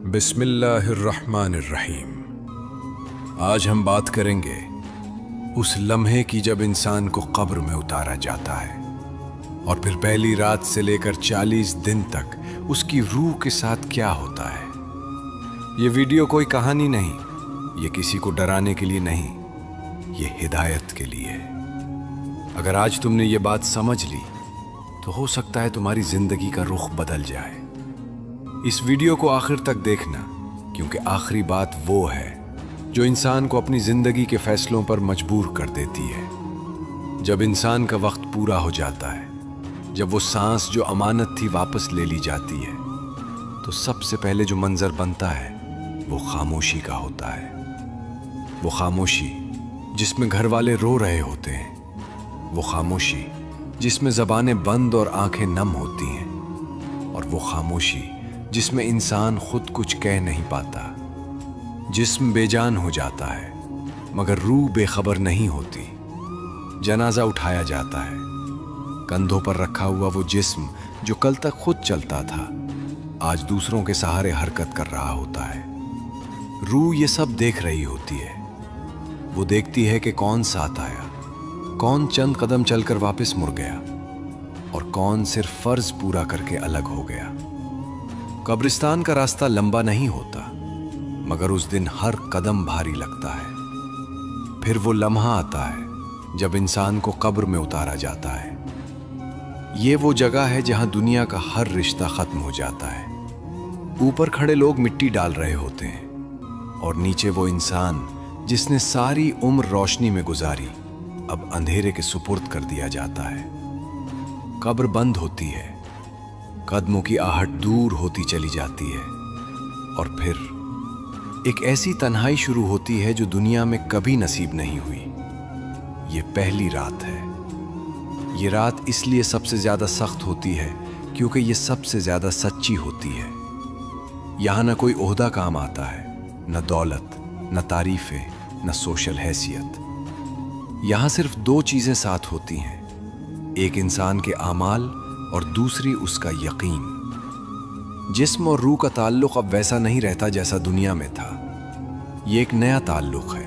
بسم اللہ الرحمن الرحیم۔ آج ہم بات کریں گے اس لمحے کی جب انسان کو قبر میں اتارا جاتا ہے اور پھر پہلی رات سے لے کر 40 دن تک اس کی روح کے ساتھ کیا ہوتا ہے۔ یہ ویڈیو کوئی کہانی نہیں، یہ کسی کو ڈرانے کے لیے نہیں، یہ ہدایت کے لیے ہے۔ اگر آج تم نے یہ بات سمجھ لی تو ہو سکتا ہے تمہاری زندگی کا رخ بدل جائے۔ اس ویڈیو کو آخر تک دیکھنا، کیونکہ آخری بات وہ ہے جو انسان کو اپنی زندگی کے فیصلوں پر مجبور کر دیتی ہے۔ جب انسان کا وقت پورا ہو جاتا ہے، جب وہ سانس جو امانت تھی واپس لے لی جاتی ہے، تو سب سے پہلے جو منظر بنتا ہے وہ خاموشی کا ہوتا ہے۔ وہ خاموشی جس میں گھر والے رو رہے ہوتے ہیں، وہ خاموشی جس میں زبانیں بند اور آنکھیں نم ہوتی ہیں، اور وہ خاموشی جس میں انسان خود کچھ کہہ نہیں پاتا۔ جسم بے جان ہو جاتا ہے مگر روح بے خبر نہیں ہوتی۔ جنازہ اٹھایا جاتا ہے، کندھوں پر رکھا ہوا وہ جسم جو کل تک خود چلتا تھا آج دوسروں کے سہارے حرکت کر رہا ہوتا ہے۔ روح یہ سب دیکھ رہی ہوتی ہے۔ وہ دیکھتی ہے کہ کون ساتھ آیا، کون چند قدم چل کر واپس مڑ گیا، اور کون صرف فرض پورا کر کے الگ ہو گیا۔ قبرستان کا راستہ لمبا نہیں ہوتا، مگر اس دن ہر قدم بھاری لگتا ہے۔ پھر وہ لمحہ آتا ہے جب انسان کو قبر میں اتارا جاتا ہے۔ یہ وہ جگہ ہے جہاں دنیا کا ہر رشتہ ختم ہو جاتا ہے۔ اوپر کھڑے لوگ مٹی ڈال رہے ہوتے ہیں، اور نیچے وہ انسان جس نے ساری عمر روشنی میں گزاری اب اندھیرے کے سپرد کر دیا جاتا ہے۔ قبر بند ہوتی ہے، قدموں کی آہٹ دور ہوتی چلی جاتی ہے، اور پھر ایک ایسی تنہائی شروع ہوتی ہے جو دنیا میں کبھی نصیب نہیں ہوئی۔ یہ پہلی رات ہے۔ یہ رات اس لیے سب سے زیادہ سخت ہوتی ہے کیونکہ یہ سب سے زیادہ سچی ہوتی ہے۔ یہاں نہ کوئی عہدہ کام آتا ہے، نہ دولت، نہ تعریفیں، نہ سوشل حیثیت۔ یہاں صرف دو چیزیں ساتھ ہوتی ہیں، ایک انسان کے اعمال اور دوسری اس کا یقین۔ جسم اور روح کا تعلق اب ویسا نہیں رہتا جیسا دنیا میں تھا۔ یہ ایک نیا تعلق ہے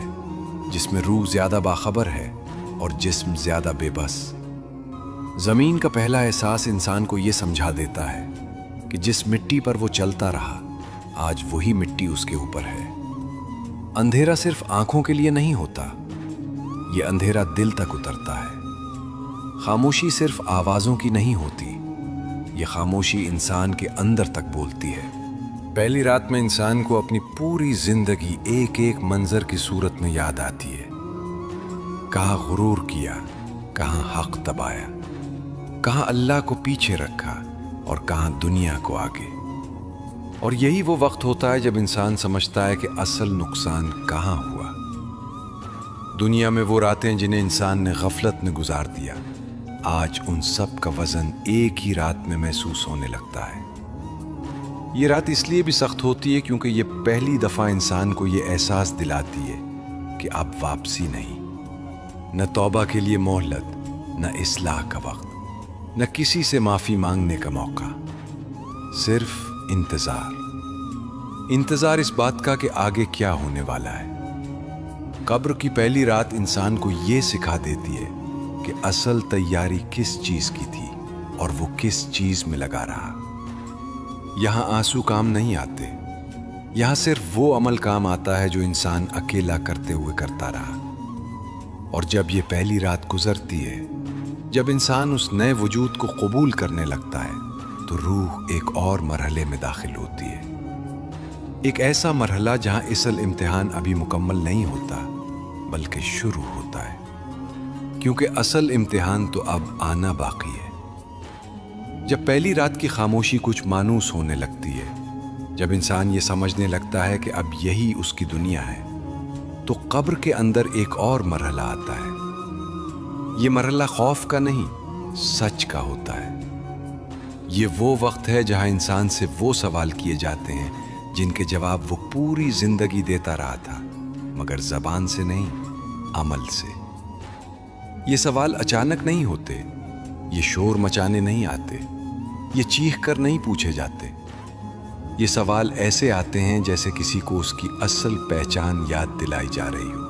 جس میں روح زیادہ باخبر ہے اور جسم زیادہ بے بس۔ زمین کا پہلا احساس انسان کو یہ سمجھا دیتا ہے کہ جس مٹی پر وہ چلتا رہا آج وہی مٹی اس کے اوپر ہے۔ اندھیرا صرف آنکھوں کے لیے نہیں ہوتا، یہ اندھیرا دل تک اترتا ہے۔ خاموشی صرف آوازوں کی نہیں ہوتی، یہ خاموشی انسان کے اندر تک بولتی ہے۔ پہلی رات میں انسان کو اپنی پوری زندگی ایک ایک منظر کی صورت میں یاد آتی ہے۔ کہاں غرور کیا، کہاں حق دبایا، کہاں اللہ کو پیچھے رکھا اور کہاں دنیا کو آگے۔ اور یہی وہ وقت ہوتا ہے جب انسان سمجھتا ہے کہ اصل نقصان کہاں ہوا۔ دنیا میں وہ راتیں جنہیں انسان نے غفلت میں گزار دیا، آج ان سب کا وزن ایک ہی رات میں محسوس ہونے لگتا ہے۔ یہ رات اس لیے بھی سخت ہوتی ہے کیونکہ یہ پہلی دفعہ انسان کو یہ احساس دلاتی ہے کہ اب واپسی نہیں، نہ توبہ کے لیے مہلت، نہ اصلاح کا وقت، نہ کسی سے معافی مانگنے کا موقع، صرف انتظار۔ انتظار اس بات کا کہ آگے کیا ہونے والا ہے۔ قبر کی پہلی رات انسان کو یہ سکھا دیتی ہے کہ اصل تیاری کس چیز کی تھی اور وہ کس چیز میں لگا رہا۔ یہاں آنسو کام نہیں آتے، یہاں صرف وہ عمل کام آتا ہے جو انسان اکیلا کرتے ہوئے کرتا رہا۔ اور جب یہ پہلی رات گزرتی ہے، جب انسان اس نئے وجود کو قبول کرنے لگتا ہے، تو روح ایک اور مرحلے میں داخل ہوتی ہے۔ ایک ایسا مرحلہ جہاں اصل امتحان ابھی مکمل نہیں ہوتا بلکہ شروع ہوتا ہے، کیونکہ اصل امتحان تو اب آنا باقی ہے۔ جب پہلی رات کی خاموشی کچھ مانوس ہونے لگتی ہے، جب انسان یہ سمجھنے لگتا ہے کہ اب یہی اس کی دنیا ہے، تو قبر کے اندر ایک اور مرحلہ آتا ہے۔ یہ مرحلہ خوف کا نہیں، سچ کا ہوتا ہے۔ یہ وہ وقت ہے جہاں انسان سے وہ سوال کیے جاتے ہیں جن کے جواب وہ پوری زندگی دیتا رہا تھا، مگر زبان سے نہیں، عمل سے۔ یہ سوال اچانک نہیں ہوتے، یہ شور مچانے نہیں آتے، یہ چیخ کر نہیں پوچھے جاتے۔ یہ سوال ایسے آتے ہیں جیسے کسی کو اس کی اصل پہچان یاد دلائی جا رہی ہو۔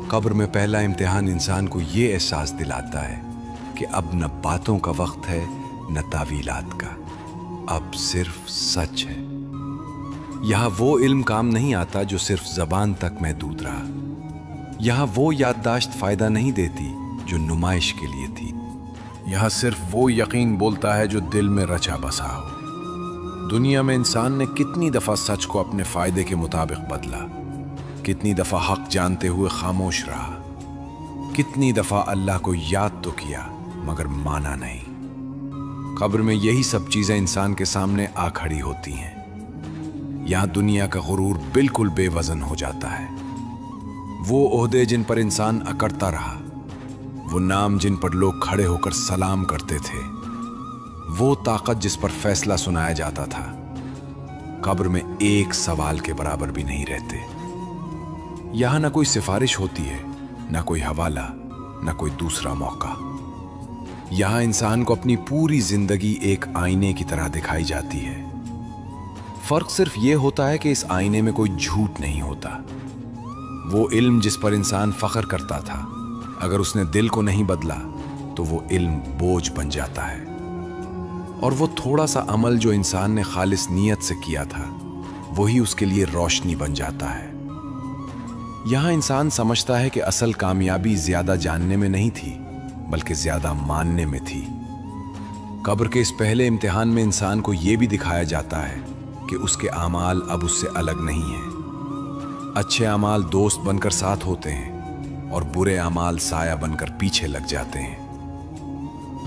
قبر میں پہلا امتحان انسان کو یہ احساس دلاتا ہے کہ اب نہ باتوں کا وقت ہے نہ تعویلات کا، اب صرف سچ ہے۔ یہاں وہ علم کام نہیں آتا جو صرف زبان تک محدود رہا، یہاں وہ یادداشت فائدہ نہیں دیتی جو نمائش کے لیے تھی، یہاں صرف وہ یقین بولتا ہے جو دل میں رچا بسا ہو۔ دنیا میں انسان نے کتنی دفعہ سچ کو اپنے فائدے کے مطابق بدلا، کتنی دفعہ حق جانتے ہوئے خاموش رہا، کتنی دفعہ اللہ کو یاد تو کیا مگر مانا نہیں۔ قبر میں یہی سب چیزیں انسان کے سامنے آ کھڑی ہوتی ہیں۔ یہاں دنیا کا غرور بالکل بے وزن ہو جاتا ہے۔ وہ عہدے جن پر انسان اکڑتا رہا، وہ نام جن پر لوگ کھڑے ہو کر سلام کرتے تھے، وہ طاقت جس پر فیصلہ سنایا جاتا تھا، قبر میں ایک سوال کے برابر بھی نہیں رہتے۔ یہاں نہ کوئی سفارش ہوتی ہے، نہ کوئی حوالہ، نہ کوئی دوسرا موقع۔ یہاں انسان کو اپنی پوری زندگی ایک آئینے کی طرح دکھائی جاتی ہے۔ فرق صرف یہ ہوتا ہے کہ اس آئینے میں کوئی جھوٹ نہیں ہوتا۔ وہ علم جس پر انسان فخر کرتا تھا، اگر اس نے دل کو نہیں بدلا تو وہ علم بوجھ بن جاتا ہے، اور وہ تھوڑا سا عمل جو انسان نے خالص نیت سے کیا تھا وہی اس کے لیے روشنی بن جاتا ہے۔ یہاں انسان سمجھتا ہے کہ اصل کامیابی زیادہ جاننے میں نہیں تھی بلکہ زیادہ ماننے میں تھی۔ قبر کے اس پہلے امتحان میں انسان کو یہ بھی دکھایا جاتا ہے کہ اس کے اعمال اب اس سے الگ نہیں ہیں۔ اچھے اعمال دوست بن کر ساتھ ہوتے ہیں اور برے اعمال سایہ بن کر پیچھے لگ جاتے ہیں۔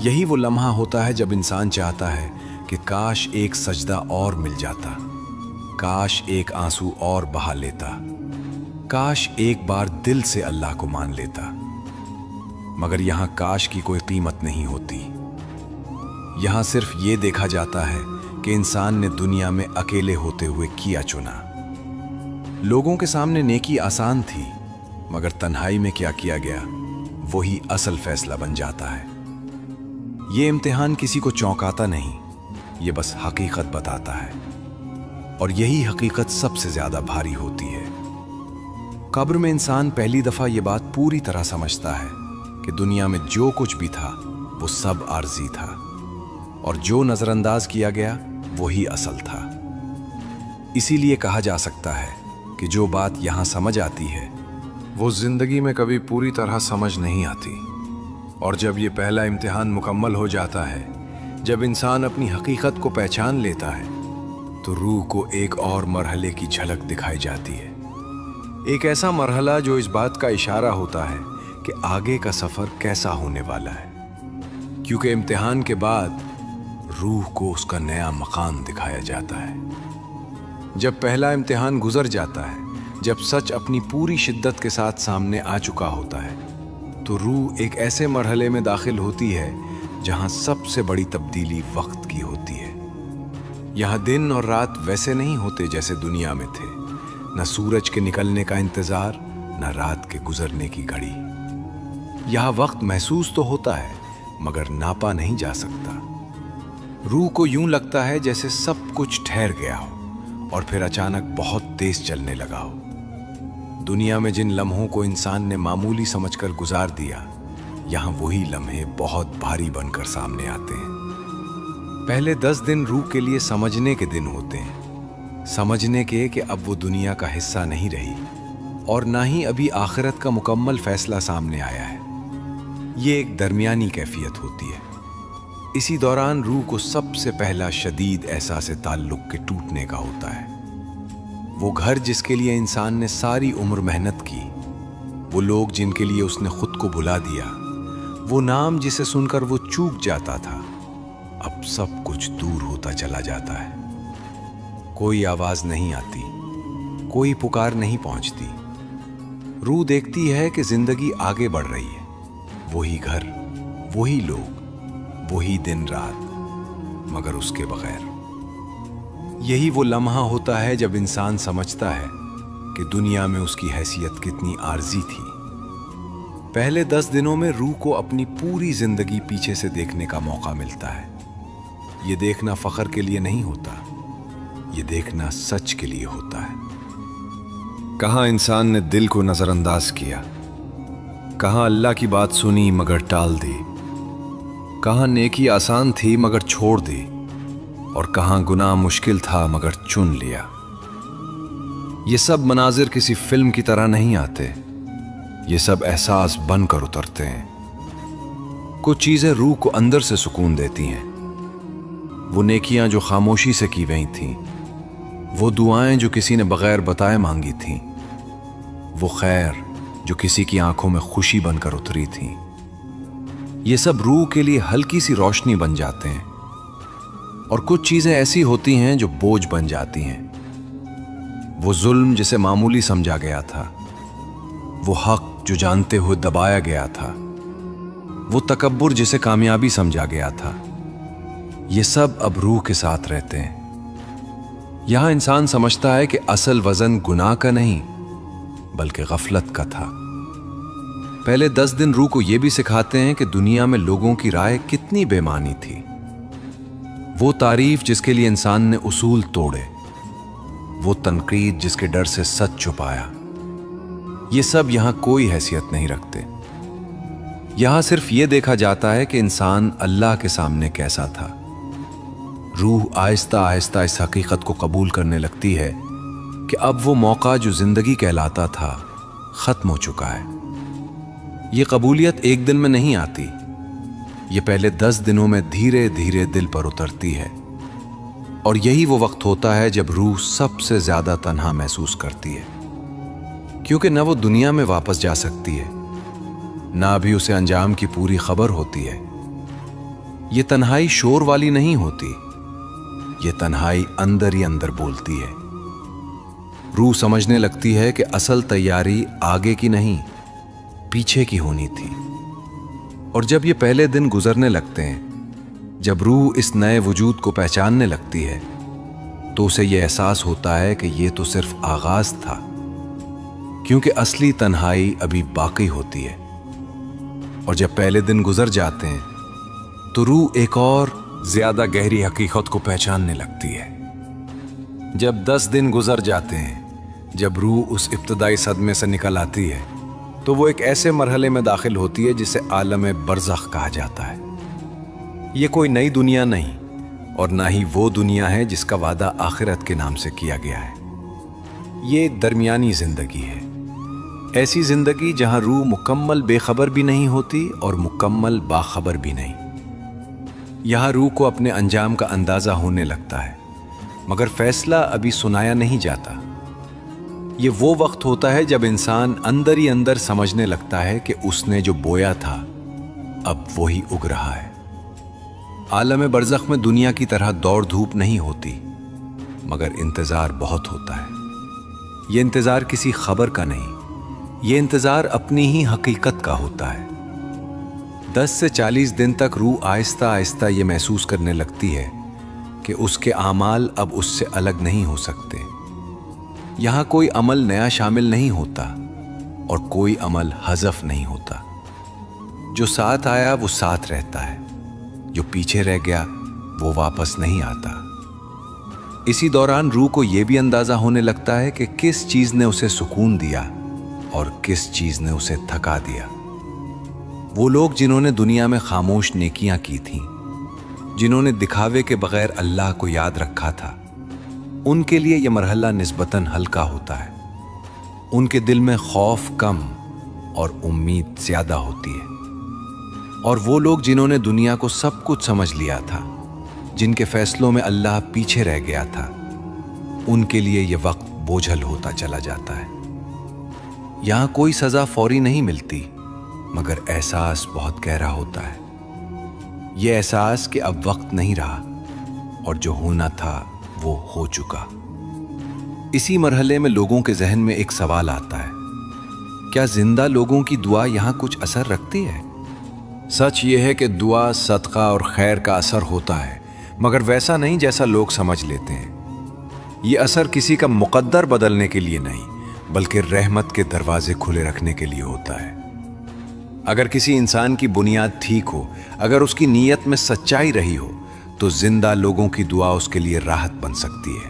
یہی وہ لمحہ ہوتا ہے جب انسان چاہتا ہے کہ کاش ایک سجدہ اور مل جاتا، کاش ایک آنسو اور بہا لیتا، کاش ایک بار دل سے اللہ کو مان لیتا۔ مگر یہاں کاش کی کوئی قیمت نہیں ہوتی۔ یہاں صرف یہ دیکھا جاتا ہے کہ انسان نے دنیا میں اکیلے ہوتے ہوئے کیا چنا۔ لوگوں کے سامنے نیکی آسان تھی، مگر تنہائی میں کیا کیا گیا وہی اصل فیصلہ بن جاتا ہے۔ یہ امتحان کسی کو چونکاتا نہیں، یہ بس حقیقت بتاتا ہے، اور یہی حقیقت سب سے زیادہ بھاری ہوتی ہے۔ قبر میں انسان پہلی دفعہ یہ بات پوری طرح سمجھتا ہے کہ دنیا میں جو کچھ بھی تھا وہ سب عارضی تھا، اور جو نظر انداز کیا گیا وہی اصل تھا۔ اسی لیے کہا جا سکتا ہے کہ جو بات یہاں سمجھ آتی ہے وہ زندگی میں کبھی پوری طرح سمجھ نہیں آتی، اور جب یہ پہلا امتحان مکمل ہو جاتا ہے، جب انسان اپنی حقیقت کو پہچان لیتا ہے، تو روح کو ایک اور مرحلے کی جھلک دکھائی جاتی ہے۔ ایک ایسا مرحلہ جو اس بات کا اشارہ ہوتا ہے کہ آگے کا سفر کیسا ہونے والا ہے، کیونکہ امتحان کے بعد روح کو اس کا نیا مقام دکھایا جاتا ہے۔ جب پہلا امتحان گزر جاتا ہے، جب سچ اپنی پوری شدت کے ساتھ سامنے آ چکا ہوتا ہے، تو روح ایک ایسے مرحلے میں داخل ہوتی ہے جہاں سب سے بڑی تبدیلی وقت کی ہوتی ہے۔ یہاں دن اور رات ویسے نہیں ہوتے جیسے دنیا میں تھے، نہ سورج کے نکلنے کا انتظار، نہ رات کے گزرنے کی گھڑی۔ یہاں وقت محسوس تو ہوتا ہے مگر ناپا نہیں جا سکتا۔ روح کو یوں لگتا ہے جیسے سب کچھ ٹھہر گیا ہو اور پھر اچانک بہت تیز چلنے لگا ہو۔ دنیا میں جن لمحوں کو انسان نے معمولی سمجھ کر گزار دیا، یہاں وہی لمحے بہت بھاری بن کر سامنے آتے ہیں۔ پہلے 10 دن روح کے لیے سمجھنے کے دن ہوتے ہیں، سمجھنے کے کہ اب وہ دنیا کا حصہ نہیں رہی، اور نہ ہی ابھی آخرت کا مکمل فیصلہ سامنے آیا ہے۔ یہ ایک درمیانی کیفیت ہوتی ہے۔ اسی دوران روح کو سب سے پہلا شدید احساس تعلق کے ٹوٹنے کا ہوتا ہے۔ وہ گھر جس کے لیے انسان نے ساری عمر محنت کی، وہ لوگ جن کے لیے اس نے خود کو بھلا دیا، وہ نام جسے سن کر وہ چوک جاتا تھا، اب سب کچھ دور ہوتا چلا جاتا ہے۔ کوئی آواز نہیں آتی، کوئی پکار نہیں پہنچتی۔ روح دیکھتی ہے کہ زندگی آگے بڑھ رہی ہے، وہی گھر، وہی لوگ، وہی دن رات، مگر اس کے بغیر۔ یہی وہ لمحہ ہوتا ہے جب انسان سمجھتا ہے کہ دنیا میں اس کی حیثیت کتنی عارضی تھی۔ پہلے 10 دنوں میں روح کو اپنی پوری زندگی پیچھے سے دیکھنے کا موقع ملتا ہے۔ یہ دیکھنا فخر کے لیے نہیں ہوتا، یہ دیکھنا سچ کے لیے ہوتا ہے۔ کہاں انسان نے دل کو نظر انداز کیا، کہاں اللہ کی بات سنی مگر ٹال دی، کہاں نیکی آسان تھی مگر چھوڑ دی، اور کہاں گناہ مشکل تھا مگر چن لیا۔ یہ سب مناظر کسی فلم کی طرح نہیں آتے، یہ سب احساس بن کر اترتے ہیں۔ کچھ چیزیں روح کو اندر سے سکون دیتی ہیں، وہ نیکیاں جو خاموشی سے کی گئی تھیں، وہ دعائیں جو کسی نے بغیر بتائے مانگی تھیں، وہ خیر جو کسی کی آنکھوں میں خوشی بن کر اتری تھیں، یہ سب روح کے لیے ہلکی سی روشنی بن جاتے ہیں۔ اور کچھ چیزیں ایسی ہوتی ہیں جو بوجھ بن جاتی ہیں، وہ ظلم جسے معمولی سمجھا گیا تھا، وہ حق جو جانتے ہوئے دبایا گیا تھا، وہ تکبر جسے کامیابی سمجھا گیا تھا، یہ سب اب روح کے ساتھ رہتے ہیں۔ یہاں انسان سمجھتا ہے کہ اصل وزن گناہ کا نہیں بلکہ غفلت کا تھا۔ پہلے 10 دن روح کو یہ بھی سکھاتے ہیں کہ دنیا میں لوگوں کی رائے کتنی بے معنی تھی، وہ تعریف جس کے لیے انسان نے اصول توڑے، وہ تنقید جس کے ڈر سے سچ چھپایا، یہ سب یہاں کوئی حیثیت نہیں رکھتے۔ یہاں صرف یہ دیکھا جاتا ہے کہ انسان اللہ کے سامنے کیسا تھا۔ روح آہستہ آہستہ اس حقیقت کو قبول کرنے لگتی ہے کہ اب وہ موقع جو زندگی کہلاتا تھا ختم ہو چکا ہے۔ یہ قبولیت ایک دن میں نہیں آتی، یہ پہلے 10 دنوں میں دھیرے دھیرے دل پر اترتی ہے، اور یہی وہ وقت ہوتا ہے جب روح سب سے زیادہ تنہا محسوس کرتی ہے، کیونکہ نہ وہ دنیا میں واپس جا سکتی ہے، نہ ابھی اسے انجام کی پوری خبر ہوتی ہے۔ یہ تنہائی شور والی نہیں ہوتی، یہ تنہائی اندر ہی اندر بولتی ہے۔ روح سمجھنے لگتی ہے کہ اصل تیاری آگے کی نہیں پیچھے کی ہونی تھی۔ اور جب یہ پہلے دن گزرنے لگتے ہیں، جب روح اس نئے وجود کو پہچاننے لگتی ہے، تو اسے یہ احساس ہوتا ہے کہ یہ تو صرف آغاز تھا، کیونکہ اصلی تنہائی ابھی باقی ہوتی ہے۔ اور جب پہلے دن گزر جاتے ہیں تو روح ایک اور زیادہ گہری حقیقت کو پہچاننے لگتی ہے۔ جب 10 دن گزر جاتے ہیں، جب روح اس ابتدائی صدمے سے نکل آتی ہے، تو وہ ایک ایسے مرحلے میں داخل ہوتی ہے جسے عالم برزخ کہا جاتا ہے۔ یہ کوئی نئی دنیا نہیں، اور نہ ہی وہ دنیا ہے جس کا وعدہ آخرت کے نام سے کیا گیا ہے۔ یہ درمیانی زندگی ہے، ایسی زندگی جہاں روح مکمل بے خبر بھی نہیں ہوتی اور مکمل باخبر بھی نہیں۔ یہاں روح کو اپنے انجام کا اندازہ ہونے لگتا ہے، مگر فیصلہ ابھی سنایا نہیں جاتا۔ یہ وہ وقت ہوتا ہے جب انسان اندر ہی اندر سمجھنے لگتا ہے کہ اس نے جو بویا تھا اب وہی اگ رہا ہے۔ عالم برزخ میں دنیا کی طرح دوڑ دھوپ نہیں ہوتی، مگر انتظار بہت ہوتا ہے۔ یہ انتظار کسی خبر کا نہیں، یہ انتظار اپنی ہی حقیقت کا ہوتا ہے۔ 10 سے 40 دن تک روح آہستہ آہستہ یہ محسوس کرنے لگتی ہے کہ اس کے اعمال اب اس سے الگ نہیں ہو سکتے۔ یہاں کوئی عمل نیا شامل نہیں ہوتا اور کوئی عمل حذف نہیں ہوتا۔ جو ساتھ آیا وہ ساتھ رہتا ہے، جو پیچھے رہ گیا وہ واپس نہیں آتا۔ اسی دوران روح کو یہ بھی اندازہ ہونے لگتا ہے کہ کس چیز نے اسے سکون دیا اور کس چیز نے اسے تھکا دیا۔ وہ لوگ جنہوں نے دنیا میں خاموش نیکیاں کی تھیں، جنہوں نے دکھاوے کے بغیر اللہ کو یاد رکھا تھا، ان کے لیے یہ مرحلہ نسبتاً ہلکا ہوتا ہے۔ ان کے دل میں خوف کم اور امید زیادہ ہوتی ہے۔ اور وہ لوگ جنہوں نے دنیا کو سب کچھ سمجھ لیا تھا، جن کے فیصلوں میں اللہ پیچھے رہ گیا تھا، ان کے لیے یہ وقت بوجھل ہوتا چلا جاتا ہے۔ یہاں کوئی سزا فوری نہیں ملتی، مگر احساس بہت گہرا ہوتا ہے۔ یہ احساس کہ اب وقت نہیں رہا اور جو ہونا تھا وہ ہو چکا۔ اسی مرحلے میں لوگوں کے ذہن میں ایک سوال آتا ہے، کیا زندہ لوگوں کی دعا یہاں کچھ اثر رکھتی ہے؟ سچ یہ ہے کہ دعا، صدقہ اور خیر کا اثر ہوتا ہے، مگر ویسا نہیں جیسا لوگ سمجھ لیتے ہیں۔ یہ اثر کسی کا مقدر بدلنے کے لیے نہیں، بلکہ رحمت کے دروازے کھلے رکھنے کے لیے ہوتا ہے۔ اگر کسی انسان کی بنیاد ٹھیک ہو، اگر اس کی نیت میں سچائی رہی ہو، تو زندہ لوگوں کی دعا اس کے لیے راحت بن سکتی ہے۔